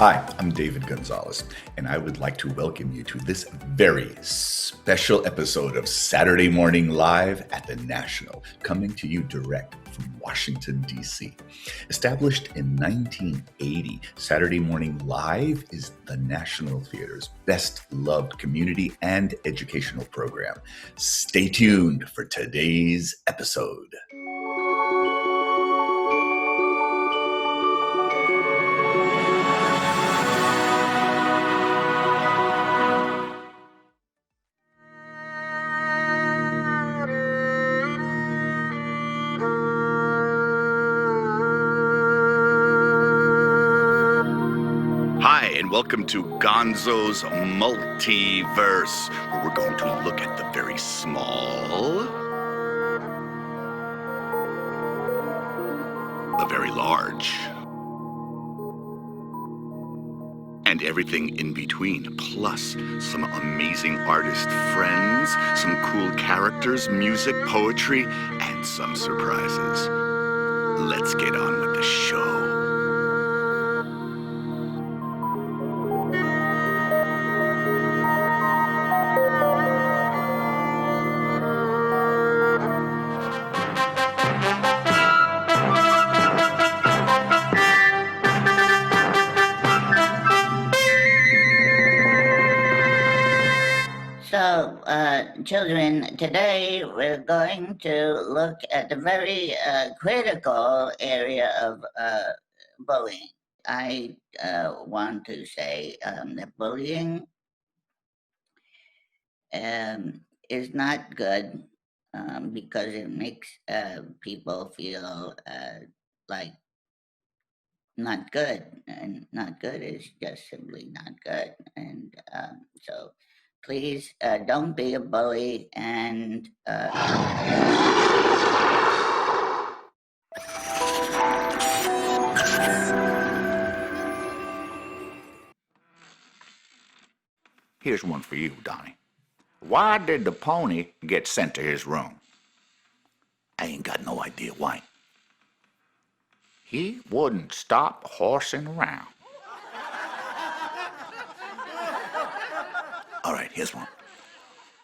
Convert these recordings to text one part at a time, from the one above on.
Hi, I'm David Gonzalez, and I would like to welcome you to this very special episode of Saturday Morning Live at the National, coming to you direct from Washington, D.C. Established in 1980, Saturday Morning Live is the National Theater's best loved community and educational program. Stay tuned for today's episode. Welcome to Gonzo's Multiverse, where we're going to look at the very small, the very large, and everything in between, plus some amazing artist friends, some cool characters, music, poetry, and some surprises. Let's get on with the show. Children, today we're going to look at the very critical area of bullying. I want to say that bullying is not good because it makes people feel like not good, and not good is just simply not good. And so please don't be a bully, and Here's one for you, Donnie. Why did the pony get sent to his room? I ain't got no idea why. He wouldn't stop horsing around. All right, here's one.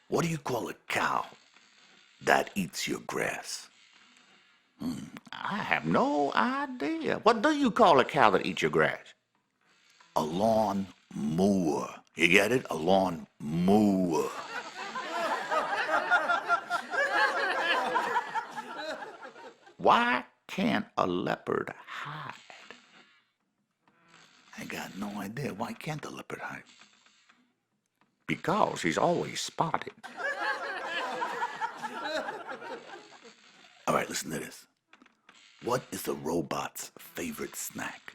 What do you call a cow that eats your grass? I have no idea. What do you call a cow that eats your grass? A lawn mower. You get it? A lawn mower. Why can't a leopard hide? I got no idea. Why can't the leopard hide? Because he's always spotted. All right, listen to this. What is a robot's favorite snack?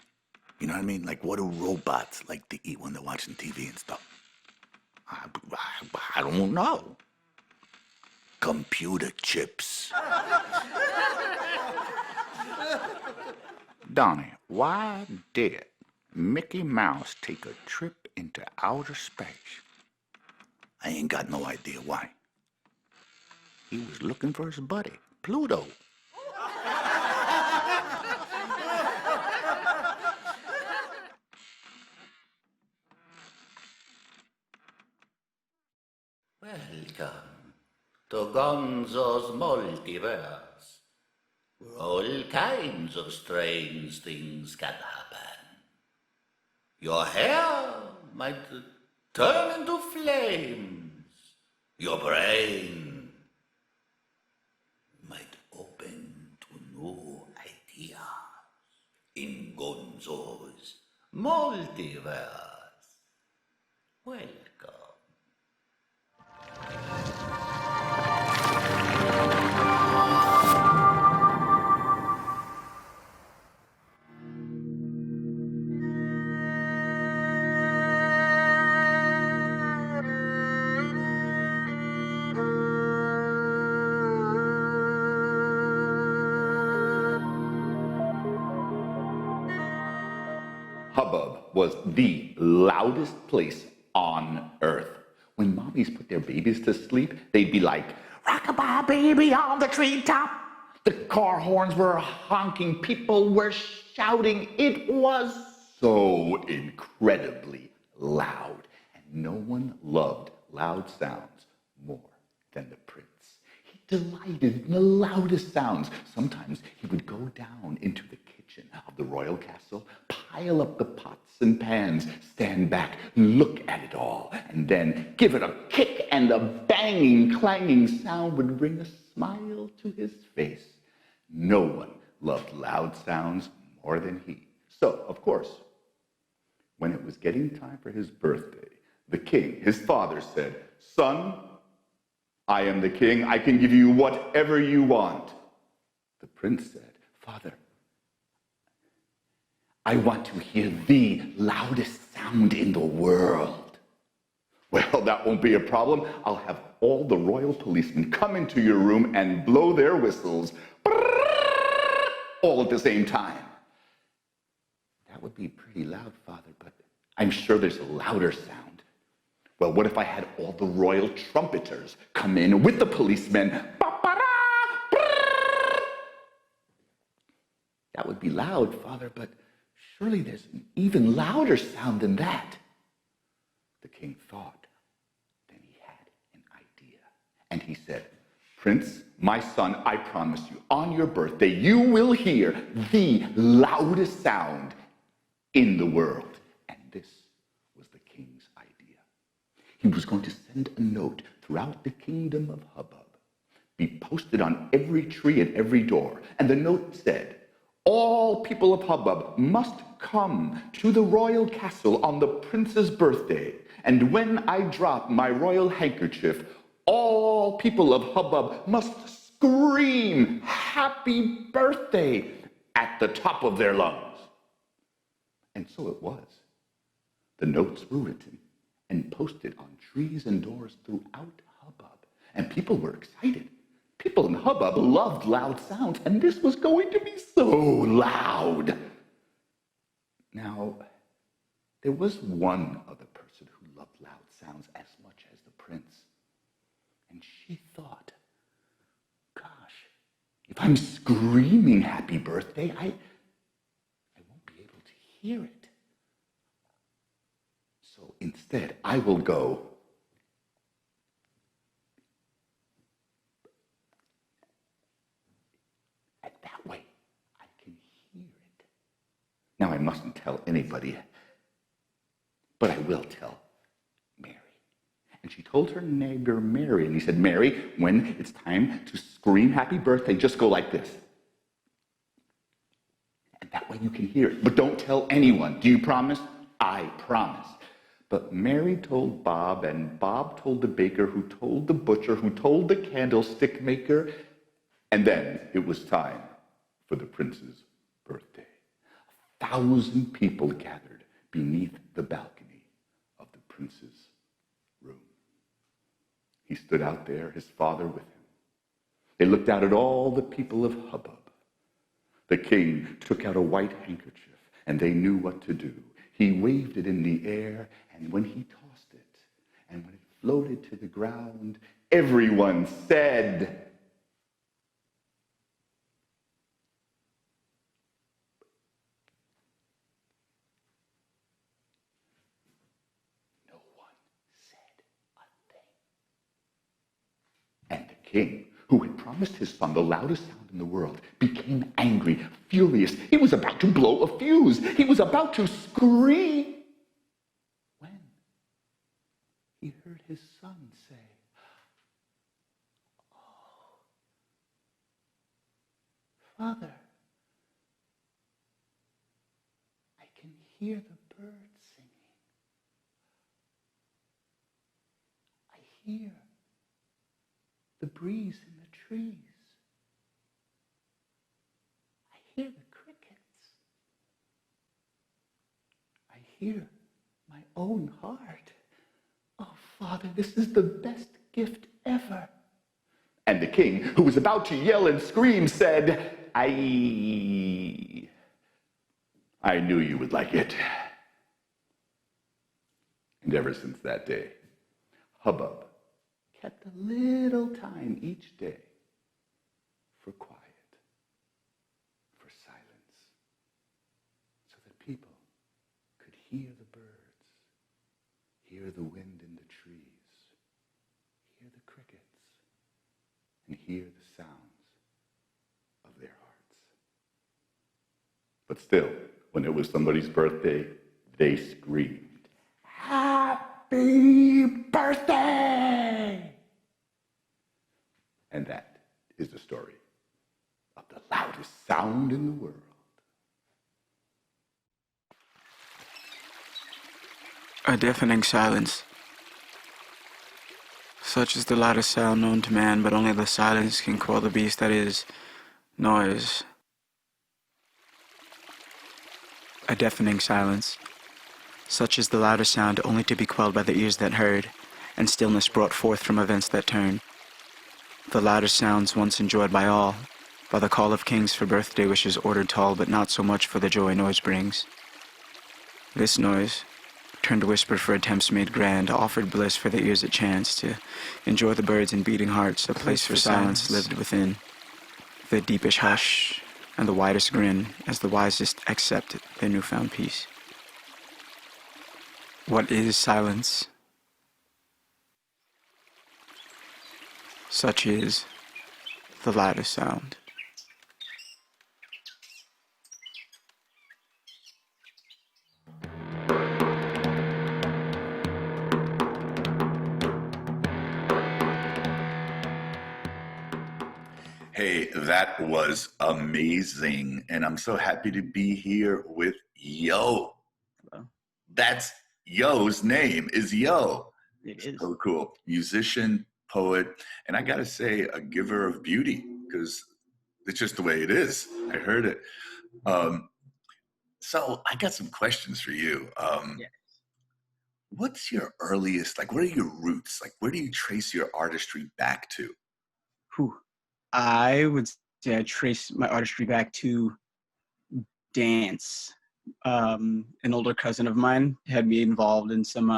You know what I mean? Like, what do robots like to eat when they're watching TV and stuff? I don't know. Computer chips. Donnie, why did Mickey Mouse take a trip into outer space? I ain't got no idea why. He was looking for his buddy, Pluto. Welcome to Gonzo's Multiverse, where all kinds of strange things can happen. Your hair might turn into flames. Your brain might open to new ideas in Gonzo's Multiverse. Welcome. Hubbub was the loudest place on earth. When mommies put their babies to sleep, they'd be like, "Rock-a-bye baby on the treetop." The car horns were honking, people were shouting. It was so incredibly loud. And no one loved loud sounds more than the prince. He delighted in the loudest sounds. Sometimes he would go down into the kitchen of the royal castle, pile up the pots and pans, stand back, look at it all, and then give it a kick, and the banging, clanging sound would bring a smile to his face. No one loved loud sounds more than he. So, of course, when it was getting time for his birthday, the king, his father, said, "Son, I am the king. I can give you whatever you want." The prince said, "Father, I want to hear the loudest sound in the world." "Well, that won't be a problem. I'll have all the royal policemen come into your room and blow their whistles all at the same time." "That would be pretty loud, Father, but I'm sure there's a louder sound." "Well, what if I had all the royal trumpeters come in with the policemen? That would be loud, Father, but surely there's an even louder sound than that." The king thought. Then he had an idea. And he said, "Prince, my son, I promise you, on your birthday, you will hear the loudest sound in the world." And this was the king's idea. He was going to send a note throughout the kingdom of Hubbub, be posted on every tree and every door. And the note said, "All people of Hubbub must come to the royal castle on the prince's birthday. And when I drop my royal handkerchief, all people of Hubbub must scream 'Happy Birthday' at the top of their lungs." And so it was. The notes were written and posted on trees and doors throughout Hubbub. And people were excited. People in Hubbub loved loud sounds, and this was going to be so loud. Now, there was one other person who loved loud sounds as much as the prince. And she thought, gosh, if I'm screaming happy birthday, I won't be able to hear it. So instead, I will go, and that way I can hear it. Now, I mustn't tell anybody, but I will tell Mary. And she told her neighbor Mary, and he said, "Mary, when it's time to scream happy birthday, just go like this. And that way you can hear it. But don't tell anyone. Do you promise?" "I promise." But Mary told Bob, and Bob told the baker, who told the butcher, who told the candlestick maker, and then it was time for the prince's birthday. 1,000 people gathered beneath the balcony of the prince's room. He stood out there, his father with him. They looked out at all the people of Hubbub. The king took out a white handkerchief, and they knew what to do. He waved it in the air, and when he tossed it, and when it floated to the ground, everyone said, no one said a thing. And the king, who had promised his son the loudest sound in the world, became angry, furious. He was about to blow a fuse. He was about to scream when he heard his son say, "Oh, Father, I can hear the birds singing. I hear the breeze in the trees. I hear the crickets. I hear my own heart. Oh, Father, this is the best gift ever." And the king, who was about to yell and scream, said, I knew you would like it." And ever since that day, Hubbub kept a little time each day for quiet, for silence, so that people hear the birds, hear the wind in the trees, hear the crickets, and hear the sounds of their hearts. But still, when it was somebody's birthday, they screamed, "Happy birthday!" And that is the story of the loudest sound in the world. A deafening silence. Such is the loudest sound known to man, but only the silence can quell the beast that is noise. A deafening silence. Such is the loudest sound only to be quelled by the ears that heard, and stillness brought forth from events that turn. The loudest sounds once enjoyed by all, by the call of kings for birthday wishes ordered tall, but not so much for the joy noise brings. This noise, turned whisper for attempts made grand, offered bliss for the ears it chanced to enjoy the birds and beating hearts, a place for silence lived within, the deepest hush and the widest grin as the wisest accept their newfound peace. What is silence? Such is the loudest sound. Hey, that was amazing. And I'm so happy to be here with Yo. Hello. That's Yo's name is Yo. It is. So cool. Musician, poet, and I got to say a giver of beauty because it's just the way it is. I heard it. So I got some questions for you. Yeah. What's your earliest, like, what are your roots? Like, where do you trace your artistry back to? Whew. I would say I trace my artistry back to dance. An older cousin of mine had me involved in some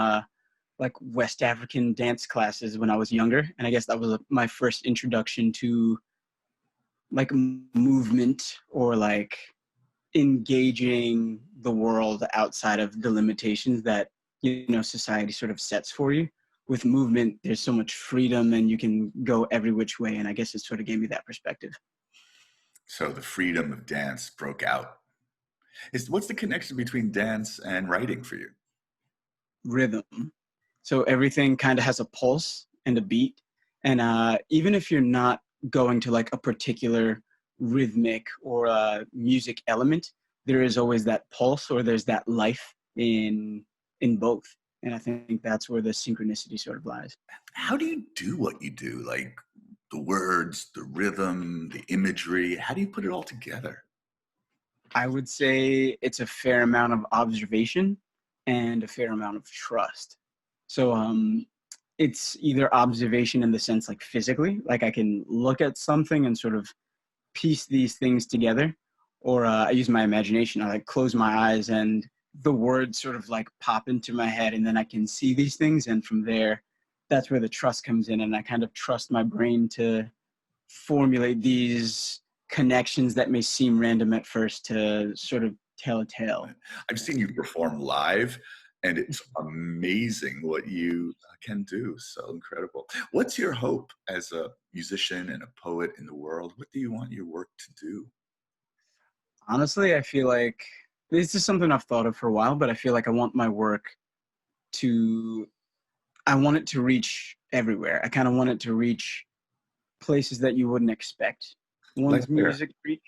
like West African dance classes when I was younger, and I guess that was my first introduction to like movement or like engaging the world outside of the limitations that society sort of sets for you. With movement, there's so much freedom and you can go every which way, and I guess it sort of gave me that perspective. So the freedom of dance broke out. What's the connection between dance and writing for you? Rhythm. So everything kind of has a pulse and a beat, and even if you're not going to like a particular rhythmic or music element, there is always that pulse or there's that life in both. And I think that's where the synchronicity sort of lies. How do you do what you do? Like the words, the rhythm, the imagery, how do you put it all together? I would say it's a fair amount of observation and a fair amount of trust. So it's either observation in the sense like physically, like I can look at something and sort of piece these things together, or I use my imagination. I like close my eyes and the words sort of like pop into my head, and then I can see these things, and from there, that's where the trust comes in, and I kind of trust my brain to formulate these connections that may seem random at first to sort of tell a tale. I've seen you perform live, and it's amazing what you can do. So incredible. What's your hope as a musician and a poet in the world? What do you want your work to do? Honestly, I feel like this is something I've thought of for a while, but I feel like I want my work I want it to reach everywhere. I kind of want it to reach places that you wouldn't expect one's Like where? music to reach.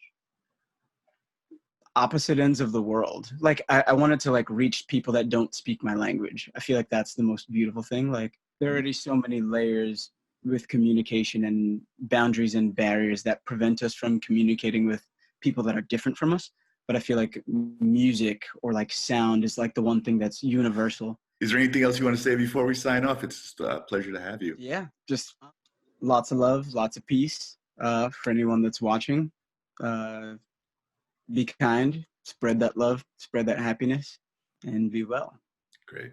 Opposite ends of the world. Like I want it to like reach people that don't speak my language. I feel like that's the most beautiful thing. Like there are already so many layers with communication and boundaries and barriers that prevent us from communicating with people that are different from us. But I feel like music or like sound is like the one thing that's universal. Is there anything else you want to say before we sign off? It's just a pleasure to have you. Yeah, just lots of love, lots of peace for anyone that's watching. Be kind, spread that love, spread that happiness, and be well. Great.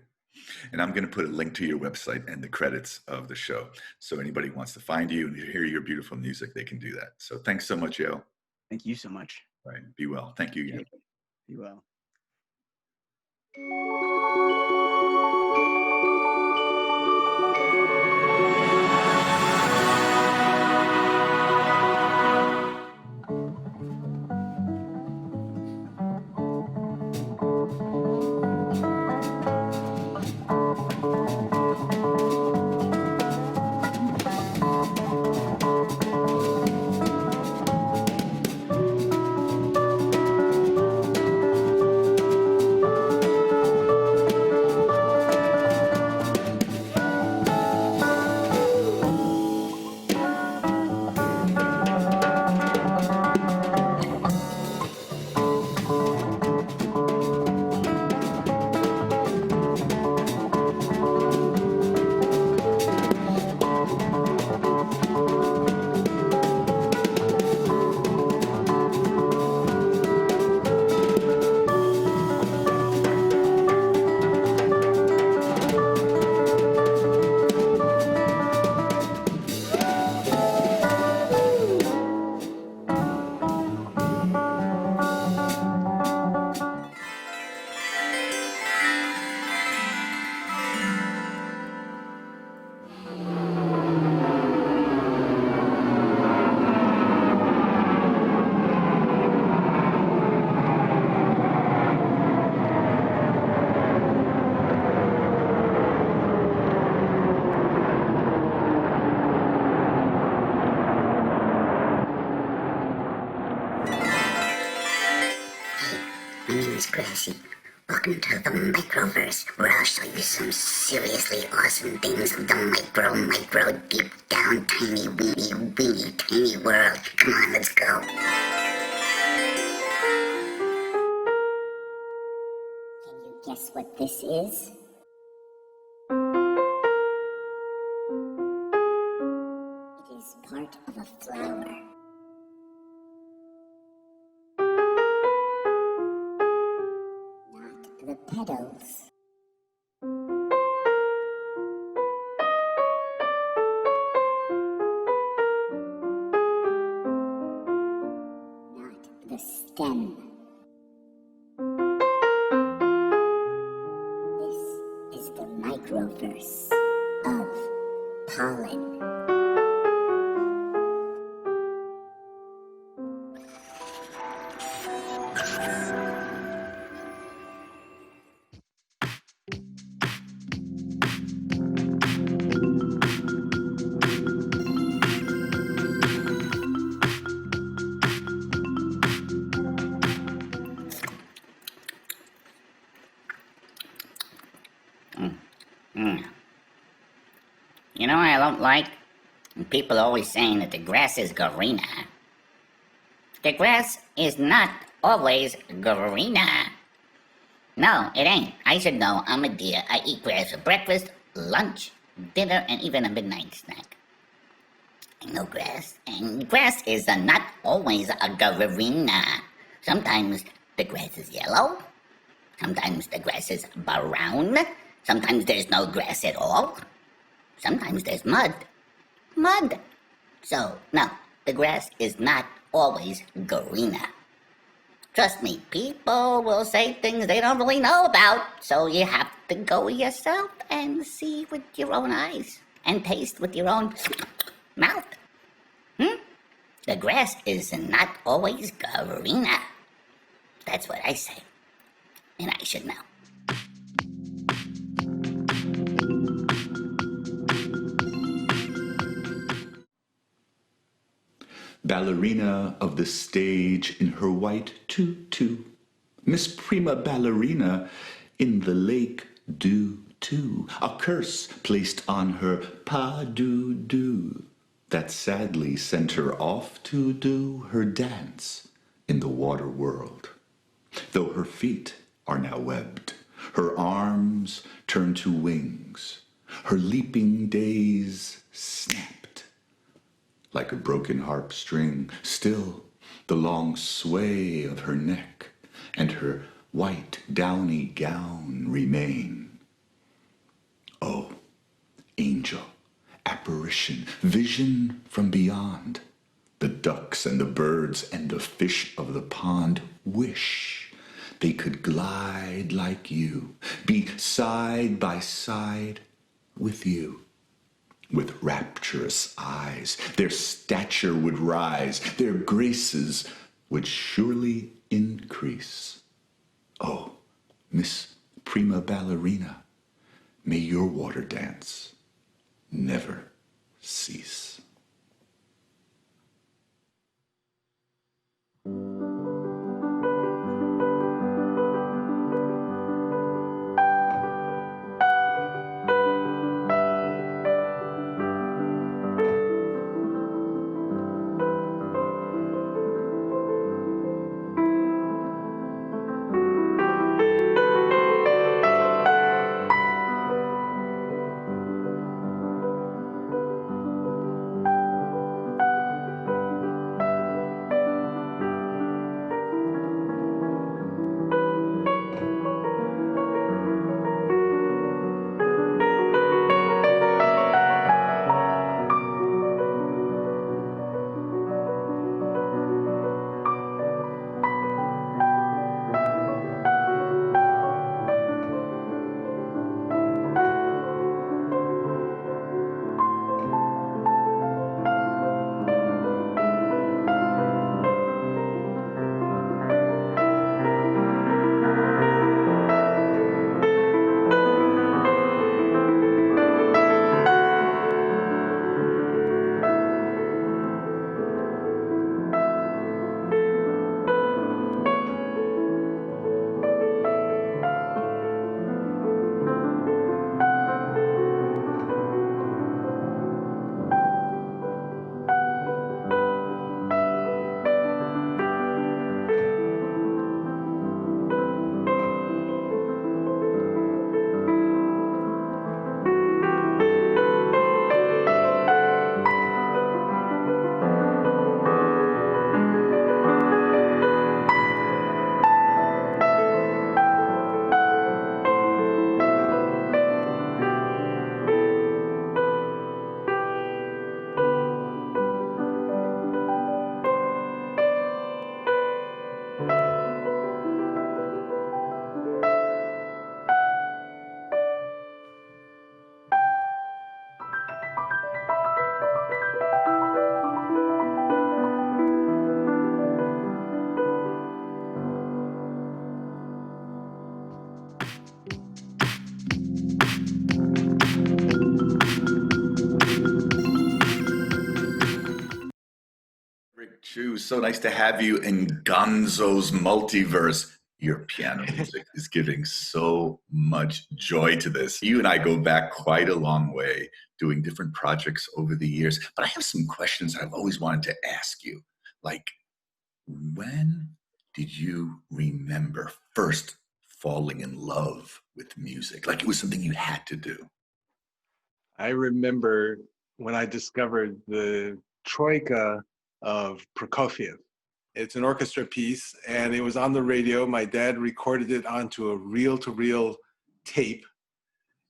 And I'm going to put a link to your website and the credits of the show. So anybody who wants to find you and hear your beautiful music, they can do that. So thanks so much, Yo. Thank you so much. All right. Be well. Thank you. Be well. My name is Gracie. Welcome to the Microverse, where I'll show you some seriously awesome things of the micro, deep down, tiny, weeny, tiny world. Come on, let's go. Can you guess what this is? It is part of a flower. The petals. Not the stem. This is the microverse of pollen. You know what I don't like? People always saying that the grass is greener. The grass is not always greener. No, it ain't. I should know. I'm a deer. I eat grass for breakfast, lunch, dinner, and even a midnight snack. I know grass. And grass is not always a greener. Sometimes the grass is yellow. Sometimes the grass is brown. Sometimes there's no grass at all. Sometimes there's mud. So, no, the grass is not always greener. Trust me, people will say things they don't really know about, so you have to go yourself and see with your own eyes and taste with your own mouth. The grass is not always greener. That's what I say, and I should know. Ballerina of the stage in her white tutu, Miss Prima Ballerina in the lake do too. A curse placed on her pas-de-deux that sadly sent her off to do her dance in the water world. Though her feet are now webbed, her arms turned to wings, her leaping days snapped like a broken harp string. Still the long sway of her neck and her white downy gown remain. Oh, angel, apparition, vision from beyond, the ducks and the birds and the fish of the pond wish they could glide like you, be side by side with you. With rapturous eyes, their stature would rise, their graces would surely increase. Oh, Miss Prima Ballerina, may your water dance never cease. Frederic Chiu, so nice to have you in Gonzo's Multiverse. Your piano music is giving so much joy to this. You and I go back quite a long way, doing different projects over the years. But I have some questions I've always wanted to ask you. Like, when did you remember first falling in love with music? Like it was something you had to do. I remember when I discovered the Troika of Prokofiev. It's an orchestra piece, and it was on the radio. My dad recorded it onto a reel-to-reel tape,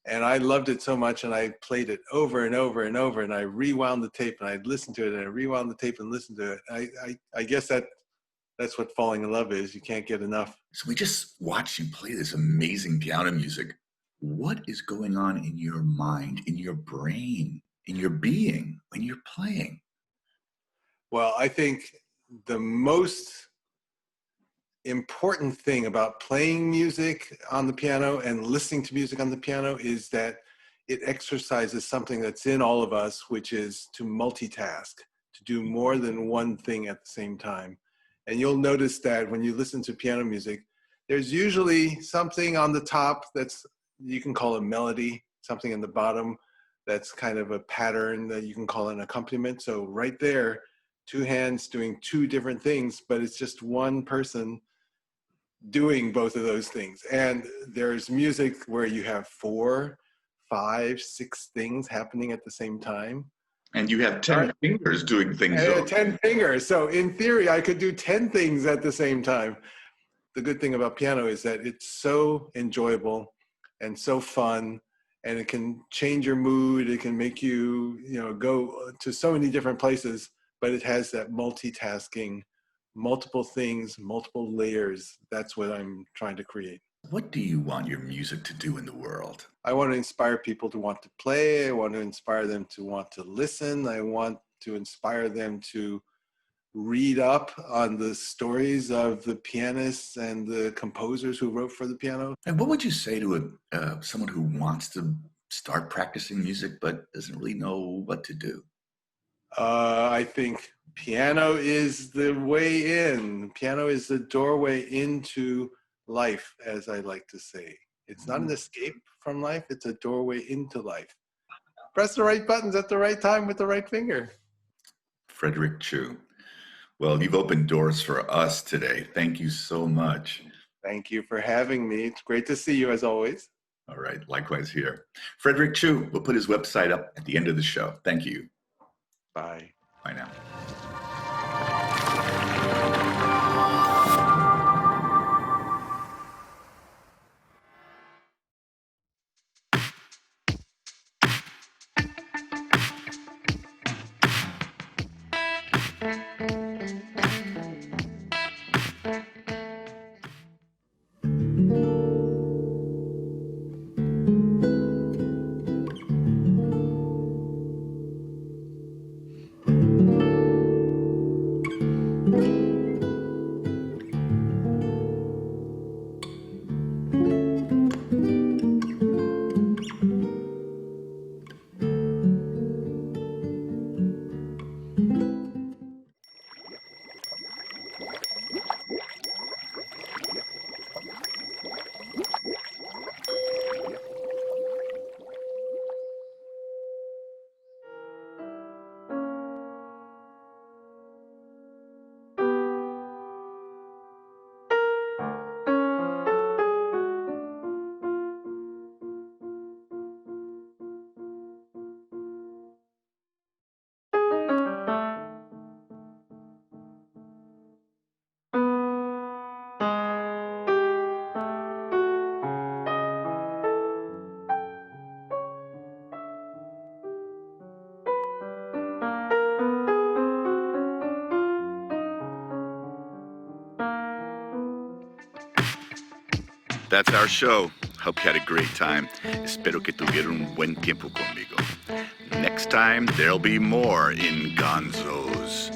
and I loved it so much, and I played it over and over and over, and I rewound the tape, and I'd listen to it, and I rewound the tape and listened to it. I guess that's what falling in love is. You can't get enough. So we just watched you play this amazing piano music. What is going on in your mind, in your brain, in your being when you're playing? Well, I think the most important thing about playing music on the piano and listening to music on the piano is that it exercises something that's in all of us, which is to multitask, to do more than one thing at the same time. And you'll notice that when you listen to piano music, there's usually something on the top that's, you can call a melody, something in the bottom that's kind of a pattern that you can call an accompaniment. So right there, two hands doing two different things, but it's just one person doing both of those things. And there's music where you have 4, 5, 6 things happening at the same time. And you have 10 fingers doing things. 10 fingers. So in theory, I could do 10 things at the same time. The good thing about piano is that it's so enjoyable and so fun, and it can change your mood. It can make you, go to so many different places, but it has that multitasking multiple things, multiple layers. That's what I'm trying to create. What do you want your music to do in the world? I want to inspire people to want to play. I want to inspire them to want to listen. I want to inspire them to read up on the stories of the pianists and the composers who wrote for the piano. And what would you say to someone who wants to start practicing music but doesn't really know what to do? I think piano is the way in. Piano is the doorway into life, as I like to say. It's not an escape from life, it's a doorway into life. Press the right buttons at the right time with the right finger. Frederic Chiu. Well, you've opened doors for us today. Thank you so much. Thank you for having me. It's great to see you as always. All right, likewise here. Frederic Chiu will put his website up at the end of the show. Thank you. Bye. Bye now. That's our show. Hope you had a great time. Espero que tuvieron un buen tiempo conmigo. Next time, there'll be more in Gonzo's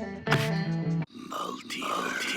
Multiverse.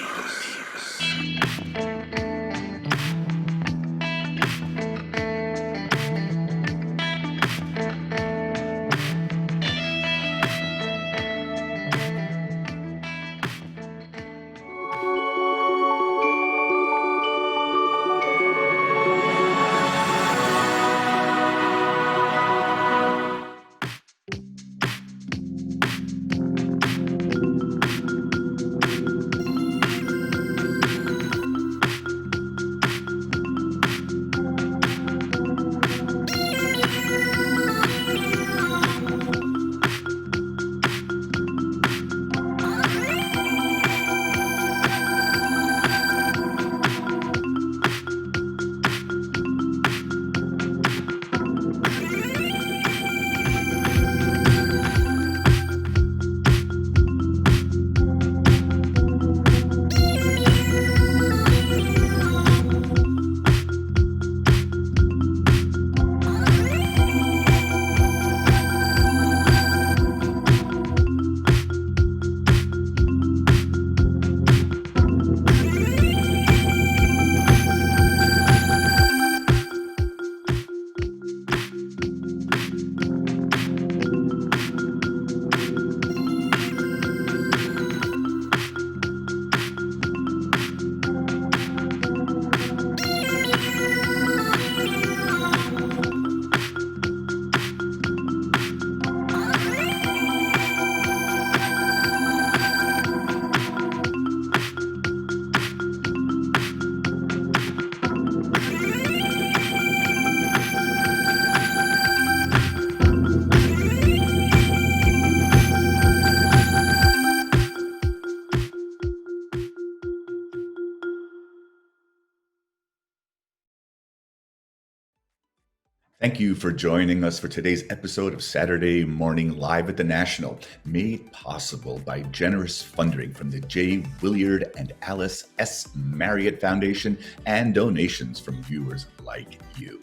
Thank you for joining us for today's episode of Saturday Morning Live at the National, made possible by generous funding from the J. Willard and Alice S. Marriott Foundation and donations from viewers like you.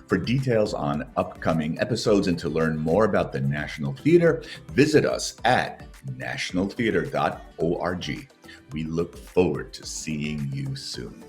For details on upcoming episodes and to learn more about the National Theater, visit us at nationaltheater.org. We look forward to seeing you soon.